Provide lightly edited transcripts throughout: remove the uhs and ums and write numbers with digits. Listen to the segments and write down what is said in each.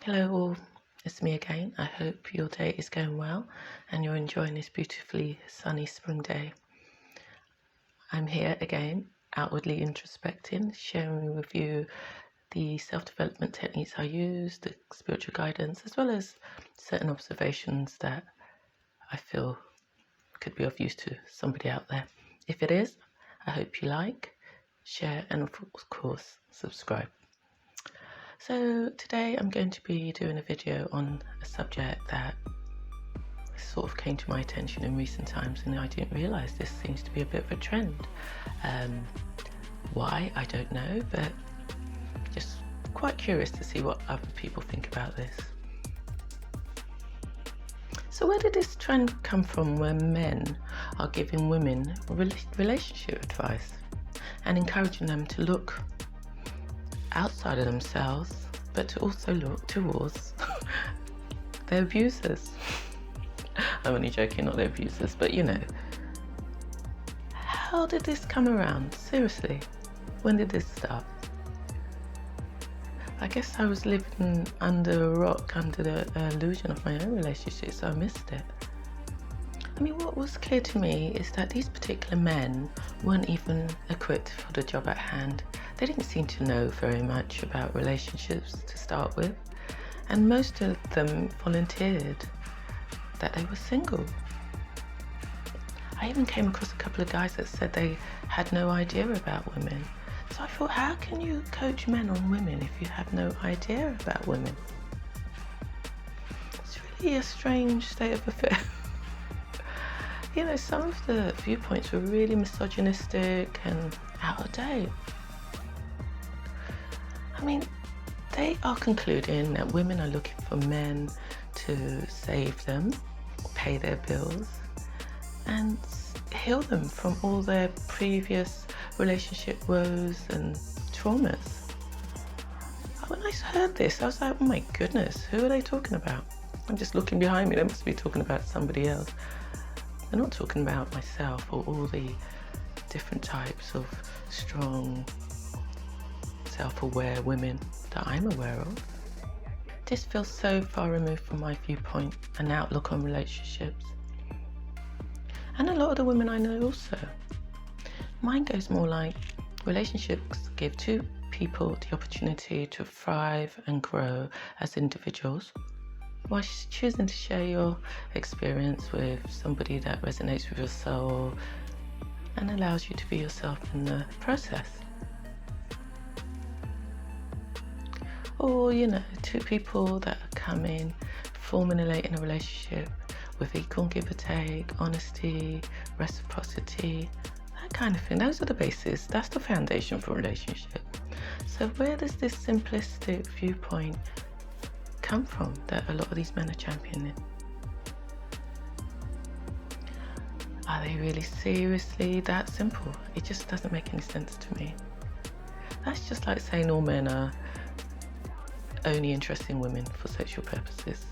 Hello all, it's me again. I hope your day is going well and you're enjoying this beautifully sunny spring day. I'm here again, outwardly introspecting, sharing with you the self-development techniques I use, the spiritual guidance, as well as certain observations that I feel could be of use to somebody out there. If it is, I hope you like, share, and of course, subscribe. So today I'm going to be doing a video on a subject that sort of came to my attention in recent times, and I didn't realise this seems to be a bit of a trend. Why, I don't know, but just quite curious to see what other people think about this. So where did this trend come from where men are giving women relationship advice and encouraging them to look outside of themselves, but to also look towards their abusers? I'm only joking, not their abusers, but you know. How did this come around? Seriously, when did this start? I guess I was living under a rock, under the illusion of my own relationship, so I missed it. I mean, what was clear to me is that these particular men weren't even equipped for the job at hand. They didn't seem to know very much about relationships to start with, and most of them volunteered that they were single. I even came across a couple of guys that said they had no idea about women. So I thought, how can you coach men on women if you have no idea about women? It's really a strange state of affairs. You know, some of the viewpoints were really misogynistic and out of date. I mean, they are concluding that women are looking for men to save them, pay their bills, and heal them from all their previous relationship woes and traumas. When I heard this, I was like, oh my goodness, who are they talking about? I'm just looking behind me, they must be talking about somebody else. They're not talking about myself or all the different types of strong, self-aware women that I'm aware of. This feels so far removed from my viewpoint and outlook on relationships. And a lot of the women I know also. Mine goes more like relationships give two people the opportunity to thrive and grow as individuals, while choosing to share your experience with somebody that resonates with your soul and allows you to be yourself in the process. Or, you know, two people that are coming, formulating a relationship with equal give or take, honesty, reciprocity, that kind of thing. Those are the bases. That's the foundation for a relationship. So where does this simplistic viewpoint come from that a lot of these men are championing? Are they really seriously that simple? It just doesn't make any sense to me. That's just like saying all men are only interested in women for sexual purposes.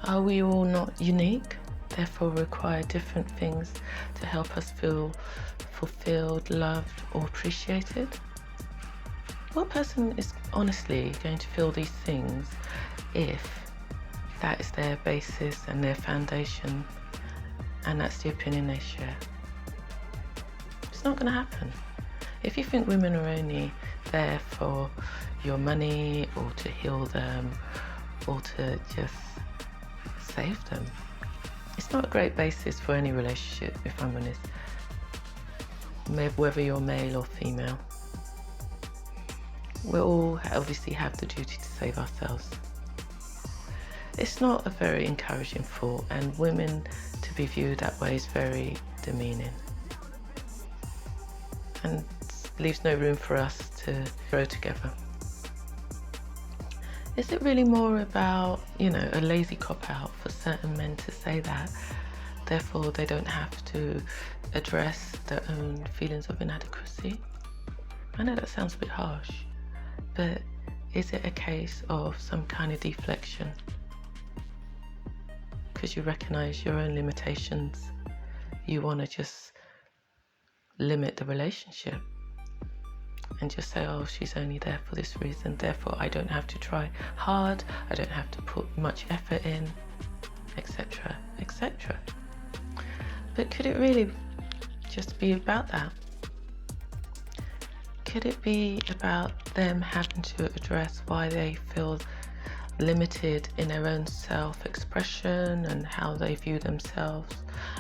Are we all not unique, therefore require different things to help us feel fulfilled, loved, or appreciated? What person is honestly going to feel these things if that is their basis and their foundation, and that's the opinion they share? It's not going to happen. If you think women are only there for your money or to heal them or to just save them, it's not a great basis for any relationship, if I'm honest, whether you're male or female. We all obviously have the duty to save ourselves. It's not a very encouraging thought, and women to be viewed that way is very demeaning and leaves no room for us to grow together. Is it really more about, you know, a lazy cop-out for certain men to say that, therefore they don't have to address their own feelings of inadequacy? I know that sounds a bit harsh, but is it a case of some kind of deflection? Because you recognise your own limitations, you want to just limit the relationship and just say, oh, she's only there for this reason, therefore I don't have to try hard, I don't have to put much effort in, etc., etc. But could it really just be about that? Could it be about them having to address why they feel limited in their own self-expression and how they view themselves,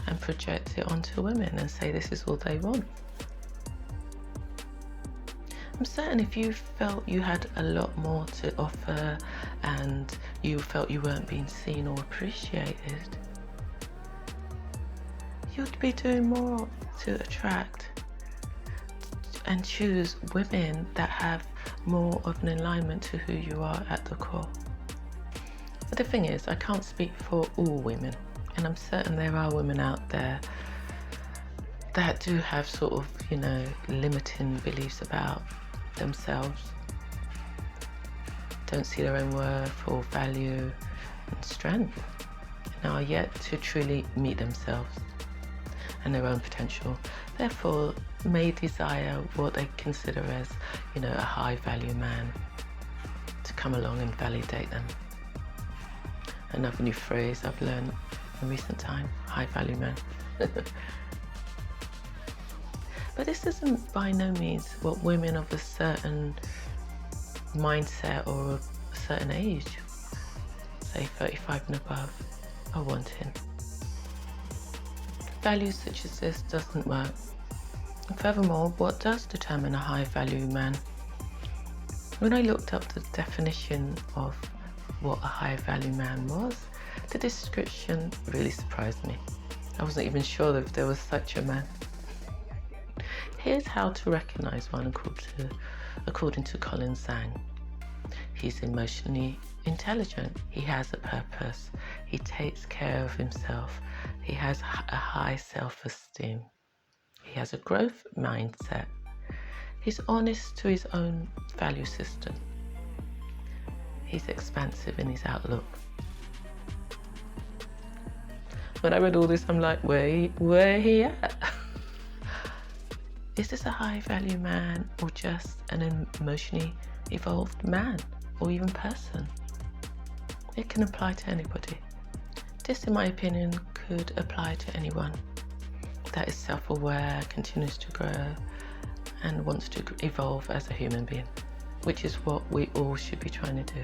and project it onto women and say this is all they want? I'm certain if you felt you had a lot more to offer and you felt you weren't being seen or appreciated, you'd be doing more to attract and choose women that have more of an alignment to who you are at the core. But the thing is, I can't speak for all women, and I'm certain there are women out there that do have sort of, limiting beliefs about themselves, don't see their own worth or value and strength, and are yet to truly meet themselves and their own potential, therefore may desire what they consider as, a high value man to come along and validate them. Another new phrase I've learned in recent time, high value man. But this isn't by no means what women of a certain mindset or a certain age, say 35 and above, are wanting. Values such as this doesn't work. And furthermore, what does determine a high value man? When I looked up the definition of what a high value man was, the description really surprised me. I wasn't even sure if there was such a man. Here's how to recognize one according to Colin Zhang. He's emotionally intelligent. He has a purpose. He takes care of himself. He has a high self-esteem. He has a growth mindset. He's honest to his own value system. He's expansive in his outlook. When I read all this, I'm like, where he at? Is this a high value man or just an emotionally evolved man or even person? It can apply to anybody. This, in my opinion, could apply to anyone that is self-aware, continues to grow and wants to evolve as a human being, which is what we all should be trying to do.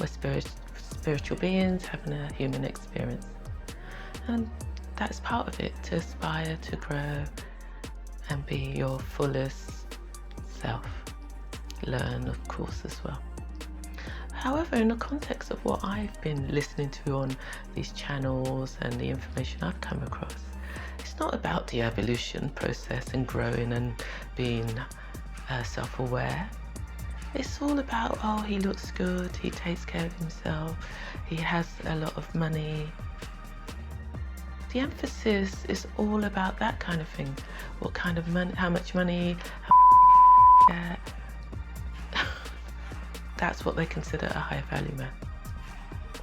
We're spiritual beings having a human experience, and that's part of it, to aspire to grow and be your fullest self. Learn, of course, as well. However, in the context of what I've been listening to on these channels and the information I've come across, it's not about the evolution process and growing and being self-aware. It's all about, oh, he looks good, he takes care of himself, he has a lot of money. The emphasis is all about that kind of thing. What kind of money, how much money, how that's what they consider a high value man.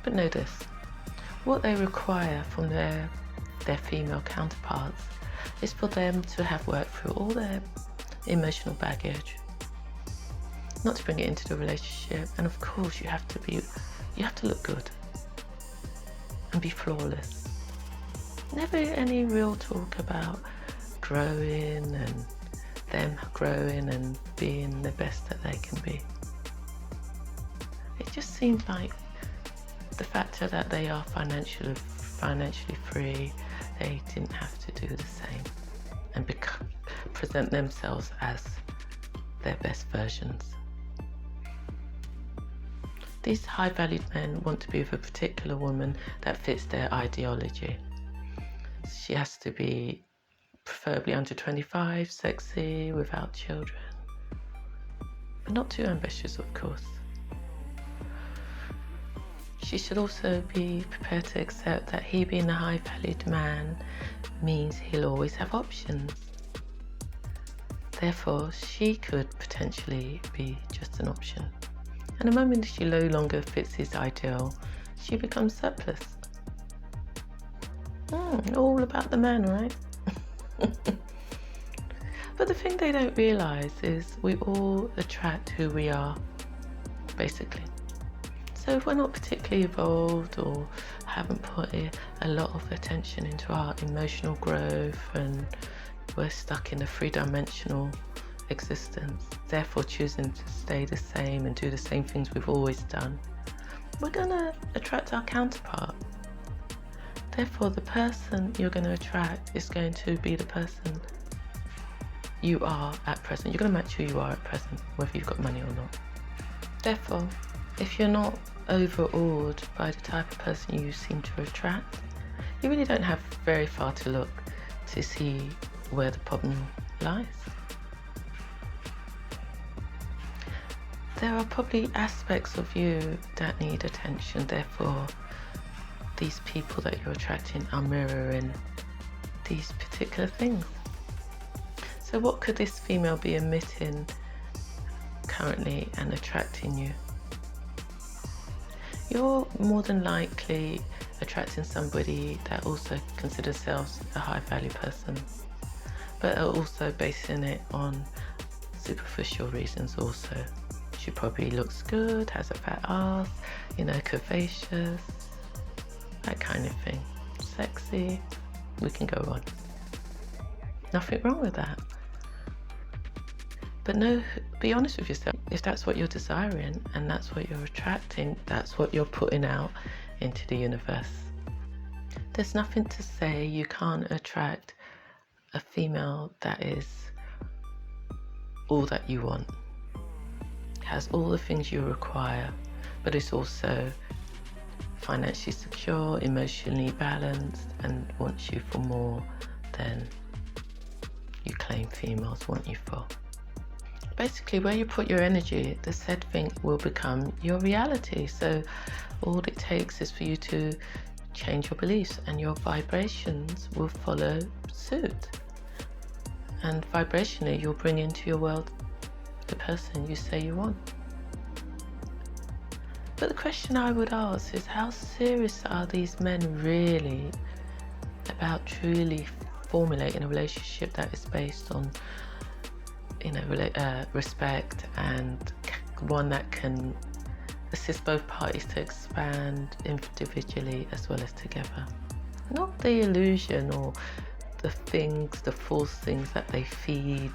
But know this, what they require from their female counterparts is for them to have worked through all their emotional baggage, not to bring it into the relationship. And of course you have to look good and be flawless. Never any real talk about growing and them growing and being the best that they can be. It just seems like the factor that they are financially free, they didn't have to do the same and present themselves as their best versions. These high-valued men want to be with a particular woman that fits their ideology. She has to be preferably under 25, sexy, without children, but not too ambitious, of course. She should also be prepared to accept that he being a high-valued man means he'll always have options. Therefore, she could potentially be just an option. And the moment she no longer fits his ideal, she becomes surplus. All about the man, right? But the thing they don't realise is we all attract who we are, basically. So if we're not particularly evolved or haven't put a lot of attention into our emotional growth, and we're stuck in a three-dimensional existence, therefore choosing to stay the same and do the same things we've always done, we're going to attract our counterpart. Therefore, the person you're going to attract is going to be the person you are at present. You're going to match who you are at present, whether you've got money or not. Therefore, if you're not overawed by the type of person you seem to attract, you really don't have very far to look to see where the problem lies. There are probably aspects of you that need attention, therefore these people that you're attracting are mirroring these particular things. So what could this female be emitting currently and attracting you? You're more than likely attracting somebody that also considers themselves a high value person, but are also basing it on superficial reasons also. She probably looks good, has a fat ass, curvaceous, that kind of thing. Sexy, we can go on. Nothing wrong with that. But no, be honest with yourself. If that's what you're desiring and that's what you're attracting, that's what you're putting out into the universe. There's nothing to say you can't attract a female that is all that you want, has all the things you require, but is also financially secure, emotionally balanced, and wants you for more than you claim females want you for. Basically, where you put your energy, the said thing will become your reality. So all it takes is for you to change your beliefs and your vibrations will follow suit. And vibrationally, you'll bring into your world the person you say you want. But the question I would ask is, how serious are these men really about truly formulating a relationship that is based on respect, and one that can assist both parties to expand individually as well as together? Not the illusion or the false things that they feed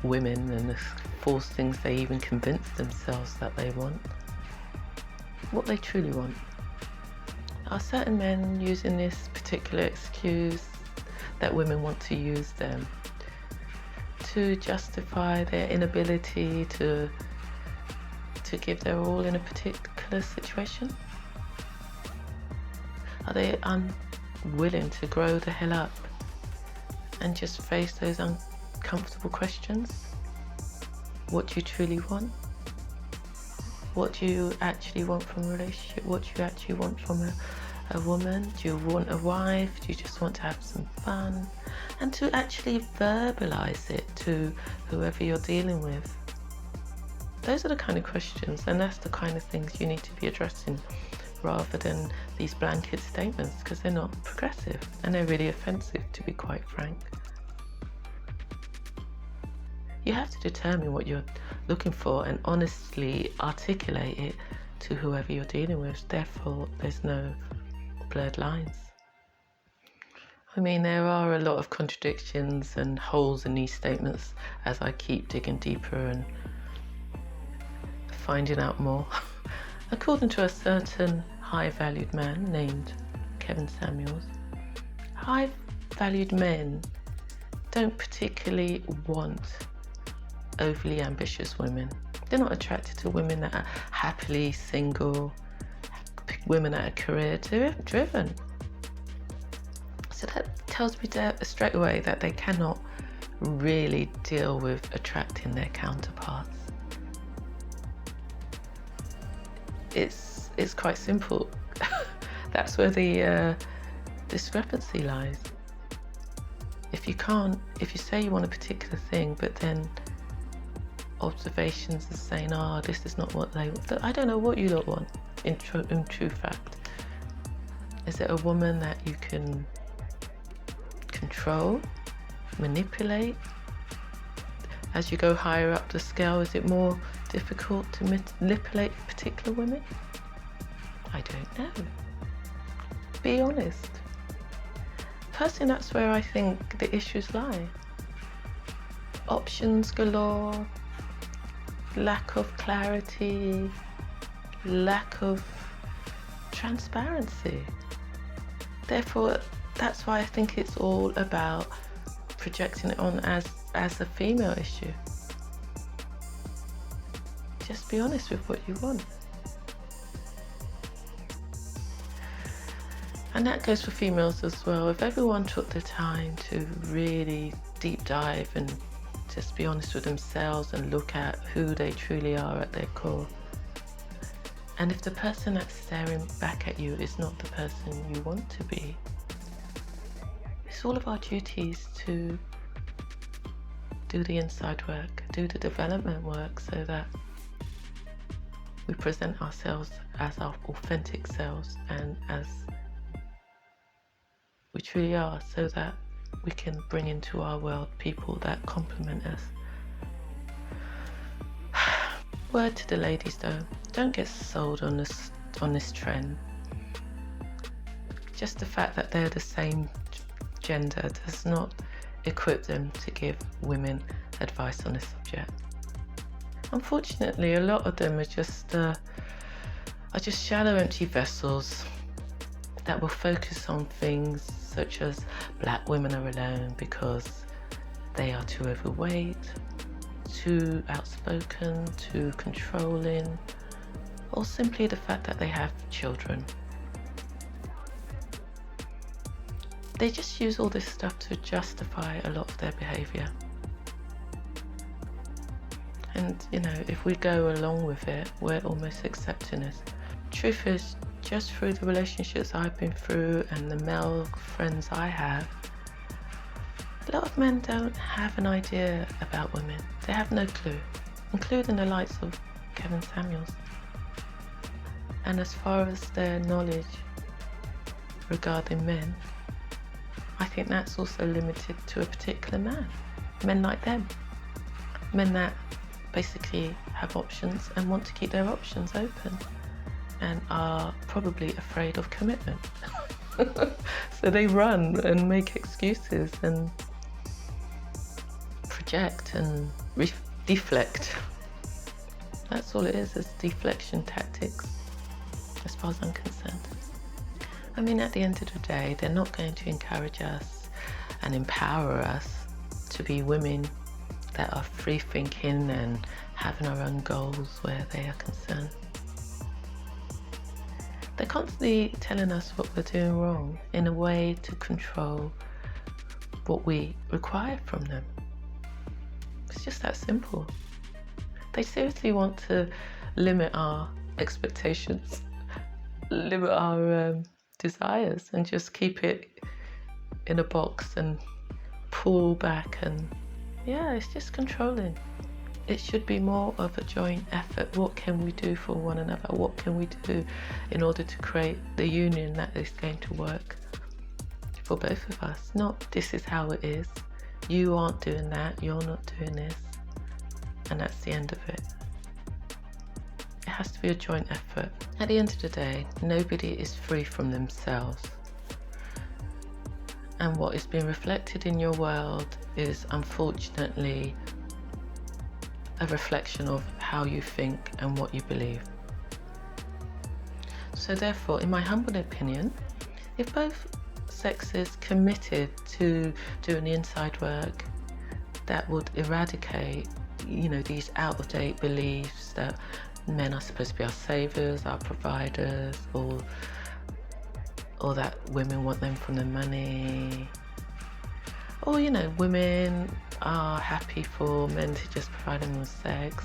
women and the false things they even convince themselves that they want. What they truly want. Are certain men using this particular excuse that women want to use them to justify their inability to give their all in a particular situation? Are they unwilling to grow the hell up and just face those uncomfortable questions? What do you truly want? What do you actually want from a relationship? What do you actually want from a woman? Do you want a wife? Do you just want to have some fun? And to actually verbalize it to whoever you're dealing with. Those are the kind of questions, and that's the kind of things you need to be addressing, rather than these blanket statements, because they're not progressive and they're really offensive, to be quite frank. You have to determine what you're looking for and honestly articulate it to whoever you're dealing with. Therefore, there's no blurred lines. I mean, there are a lot of contradictions and holes in these statements as I keep digging deeper and finding out more. According to a certain high-valued man named Kevin Samuels, high-valued men don't particularly want overly ambitious women. They're not attracted to women that are happily single, women that are career driven. So that tells me straight away that they cannot really deal with attracting their counterparts. It's quite simple. That's where the discrepancy lies. If you say you want a particular thing, but then observations are saying, this is not what they want. I don't know what you lot want in true fact. Is it a woman that you can control manipulate? As you go higher up the scale, is it more difficult to manipulate particular women? I don't know. Be honest. Personally, that's where I think the issues lie. Options galore, lack of clarity, lack of transparency. Therefore, that's why I think it's all about projecting it on as a female issue. Just be honest with what you want. And that goes for females as well. If everyone took the time to really deep dive and just be honest with themselves and look at who they truly are at their core. And if the person that's staring back at you is not the person you want to be, it's all of our duties to do the inside work, do the development work, so that we present ourselves as our authentic selves and as we truly are, so that we can bring into our world people that complement us. Word to the ladies though, don't get sold on this trend. Just the fact that they're the same gender does not equip them to give women advice on this subject. Unfortunately, a lot of them are just shallow, empty vessels that will focus on things such as black women are alone because they are too overweight, too outspoken, too controlling, or simply the fact that they have children. They just use all this stuff to justify a lot of their behaviour. And if we go along with it, we're almost accepting it. Truth is, just through the relationships I've been through and the male friends I have, a lot of men don't have an idea about women. They have no clue, including the likes of Kevin Samuels. And as far as their knowledge regarding men, I think that's also limited to a particular man. Men like them. Men that basically have options and want to keep their options open and are probably afraid of commitment. So they run and make excuses and project and deflect. That's all it is deflection tactics, as far as I'm concerned. I mean, at the end of the day, they're not going to encourage us and empower us to be women that are free thinking and having our own goals where they are concerned. They're constantly telling us what we're doing wrong in a way to control what we require from them. It's just that simple. They seriously want to limit our expectations, limit our desires, and just keep it in a box and pull back, and it's just controlling. It should be more of a joint effort. What can we do for one another? What can we do in order to create the union that is going to work for both of us? Not this is how it is, you aren't doing that, you're not doing this, and that's the end of it. It has to be a joint effort. At the end of the day, nobody is free from themselves. And what is being reflected in your world is unfortunately a reflection of how you think and what you believe. So therefore, in my humble opinion, if both sexes committed to doing the inside work that would eradicate, these out-of-date beliefs that men are supposed to be our saviours, our providers, or that women want them from the money, or women are happy for men to just provide them with sex,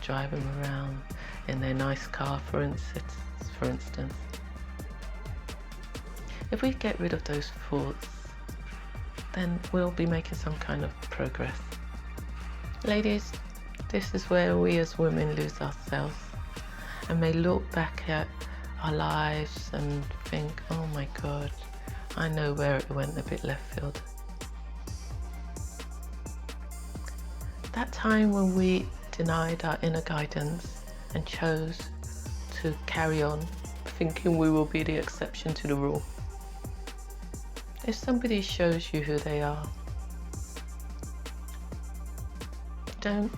drive them around in their nice car, for instance. If we get rid of those thoughts, then we'll be making some kind of progress. Ladies, this is where we as women lose ourselves and may look back at our lives and think, oh my God, I know where it went a bit left field. that time when we denied our inner guidance and chose to carry on thinking we will be the exception to the rule. If somebody shows you who they are, don't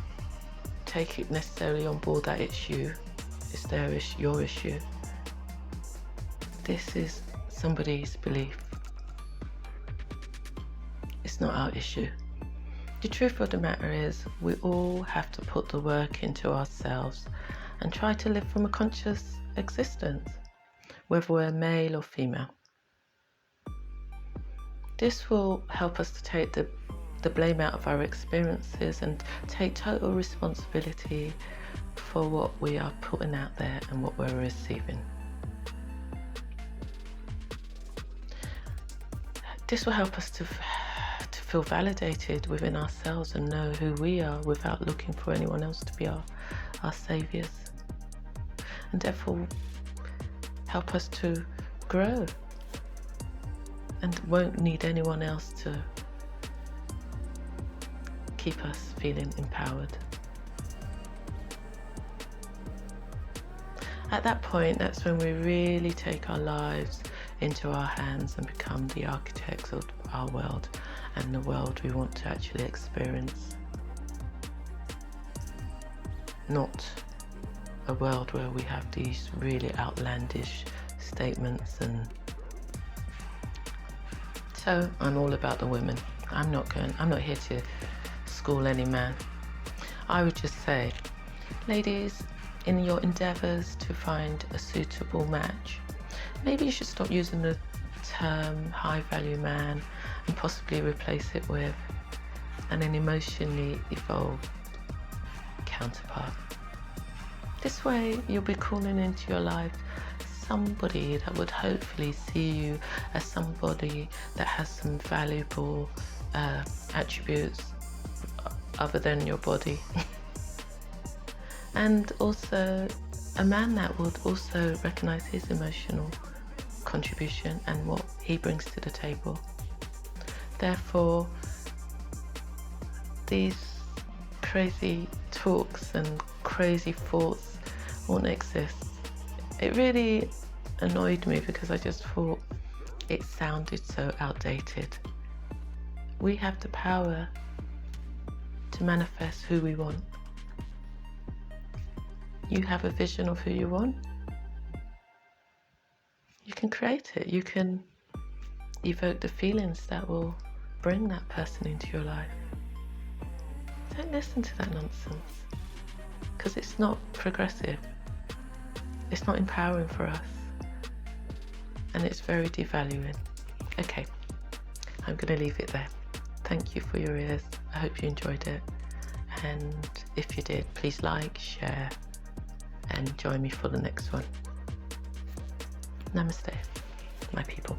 take it necessarily on board that it's you, it's your issue. This is somebody's belief. It's not our issue. The truth of the matter is, we all have to put the work into ourselves and try to live from a conscious existence, whether we're male or female. This will help us to take the blame out of our experiences and take total responsibility for what we are putting out there and what we're receiving. This will help us to feel validated within ourselves and know who we are without looking for anyone else to be our saviours, and therefore help us to grow and won't need anyone else to keep us feeling empowered. At that point, that's when we really take our lives into our hands and become the architects of our world and the world we want to actually experience. Not a world where we have these really outlandish statements. And so I'm all about the women. I'm not here to school any man. I would just say, ladies, in your endeavours to find a suitable match, maybe you should stop using the term high value man and possibly replace it with an emotionally evolved counterpart. This way you'll be calling into your life somebody that would hopefully see you as somebody that has some valuable attributes other than your body. And also a man that would also recognise his emotional contribution and what he brings to the table. Therefore, these crazy talks and crazy thoughts won't exist. It really annoyed me because I just thought it sounded so outdated. We have the power to manifest who we want. You have a vision of who you want. You can create it. You can evoke the feelings that will bring that person into your life. Don't listen to that nonsense, because it's not progressive. It's not empowering for us. And it's very devaluing. Okay, I'm going to leave it there. Thank you for your ears. I hope you enjoyed it. And if you did, please like, share, and join me for the next one. Namaste, my people.